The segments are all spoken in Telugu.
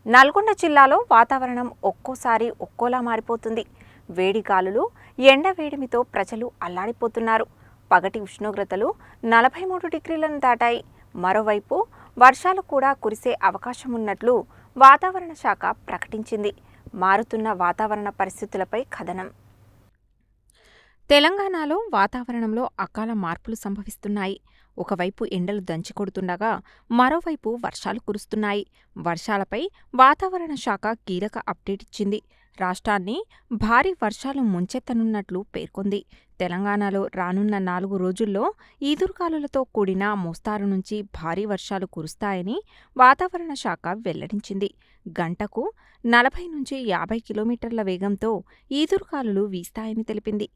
నల్గొండ జిల్లాలో వాతావరణం ఒక్కోసారి ఒక్కోలా మారిపోతుంది. వేడి గాలులు, ఎండ వేడిమితో ప్రజలు అల్లాడిపోతున్నారు. పగటి ఉష్ణోగ్రతలు 43 డిగ్రీలను దాటాయి. మరోవైపు వర్షాలు కూడా కురిసే అవకాశం ఉన్నట్లు వాతావరణ శాఖ ప్రకటించింది. మారుతున్న వాతావరణ పరిస్థితులపై కథనం. తెలంగాణలో వాతావరణంలో అకాల మార్పులు సంభవిస్తున్నాయి. ఒకవైపు ఎండలు దంచికొడుతుండగా మరోవైపు వర్షాలు కురుస్తున్నాయి. వర్షాలపై వాతావరణ శాఖ కీలక అప్డేట్ ఇచ్చింది. రాష్ట్రాన్ని భారీ వర్షాలు ముంచెత్తనున్నట్లు పేర్కొంది. తెలంగాణలో రానున్న 4 రోజుల్లో ఈదురుగాలులతో కూడిన మోస్తారు నుంచి భారీ వర్షాలు కురుస్తాయని వాతావరణ శాఖ వెల్లడించింది. గంటకు 40 నుంచి 50 కిలోమీటర్ల వేగంతో ఈదురుగాలులు వీస్తాయని తెలిపింది.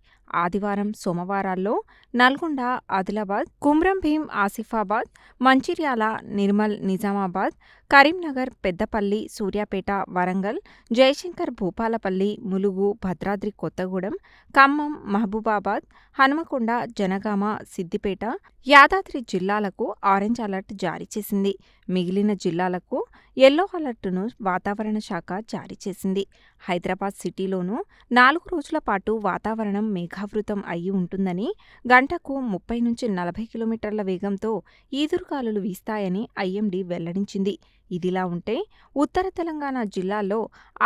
ఆదివారం, సోమవారాల్లో నల్గొండ, ఆదిలాబాద్, కుమ్రం భీం, ఆసిఫాబాద్, మంచిర్యాల, నిర్మల్, నిజామాబాద్, కరీంనగర్, పెద్దపల్లి, సూర్యాపేట, వరంగల్, జయశంకర్ భూపాలపల్లి, ములుగు, భద్రాద్రి కొత్తగూడెం, ఖమ్మం, మహబూబాబాద్, హనుమకొండ, జనగామ, సిద్దిపేట, యాదాద్రి జిల్లాలకు ఆరెంజ్ అలర్ట్ జారీ చేసింది. మిగిలిన జిల్లాలకు యెల్లో అలర్టును వాతావరణ శాఖ జారీ చేసింది. హైదరాబాద్ సిటీలోనూ 4 రోజుల పాటు వాతావరణం మేఘావృతం అయి ఉంటుందని, గంటకు 30 నుంచి 40 కిలోమీటర్ల వేగంతో ఈదురుగాలులు వీస్తాయని ఐఎండీ వెల్లడించింది. ఇదిలా ఉంటే ఉత్తర తెలంగాణ జిల్లాల్లో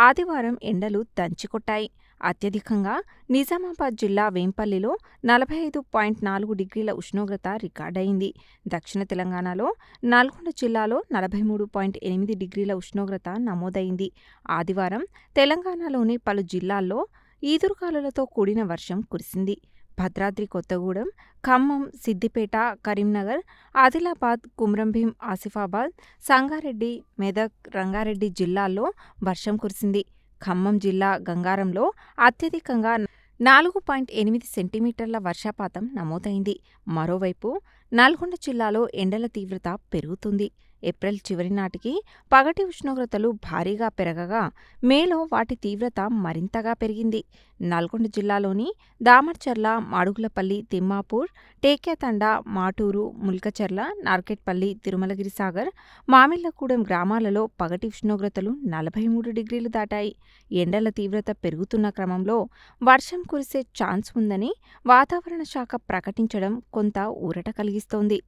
ఆదివారం ఎండలు దంచికొట్టాయి. అత్యధికంగా నిజామాబాద్ జిల్లా వేంపల్లిలో 45.4 డిగ్రీల ఉష్ణోగ్రత రికార్డయింది. దక్షిణ తెలంగాణలో నల్గొండ జిల్లాలో 43.8 డిగ్రీల ఉష్ణోగ్రత నమోదైంది. ఆదివారం తెలంగాణలోని పలు జిల్లాల్లో ఈదురుగాలులతో కూడిన వర్షం కురిసింది. భద్రాద్రి కొత్తగూడెం, ఖమ్మం, సిద్దిపేట, కరీంనగర్, ఆదిలాబాద్, కుమ్రంభీం, ఆసిఫాబాద్, సంగారెడ్డి, మెదక్, రంగారెడ్డి జిల్లాల్లో వర్షం కురిసింది. ఖమ్మం జిల్లా గంగారంలో అత్యధికంగా 4.8 సెంటీమీటర్ల వర్షపాతం నమోదైంది. మరోవైపు నల్గొండ జిల్లాలో ఎండల తీవ్రత పెరుగుతుంది. ఏప్రిల్ చివరి నాటికి పగటి ఉష్ణోగ్రతలు భారీగా పెరగగా మేలో వాటి తీవ్రత మరింతగా పెరిగింది. నల్గొండ జిల్లాలోని దామర్చర్ల, మాడుగులపల్లి, తిమ్మాపూర్, టేక్యాతండ, మాటూరు, ముల్కచర్ల, నార్కెట్పల్లి, తిరుమలగిరి సాగర్, మామిళ్లగూడెం గ్రామాలలో పగటి ఉష్ణోగ్రతలు 43 డిగ్రీలు దాటాయి. ఎండల తీవ్రత పెరుగుతున్న క్రమంలో వర్షం కురిసే ఛాన్స్ ఉందని వాతావరణ శాఖ ప్రకటించడం కొంత ఊరట కలిగిస్తోంది.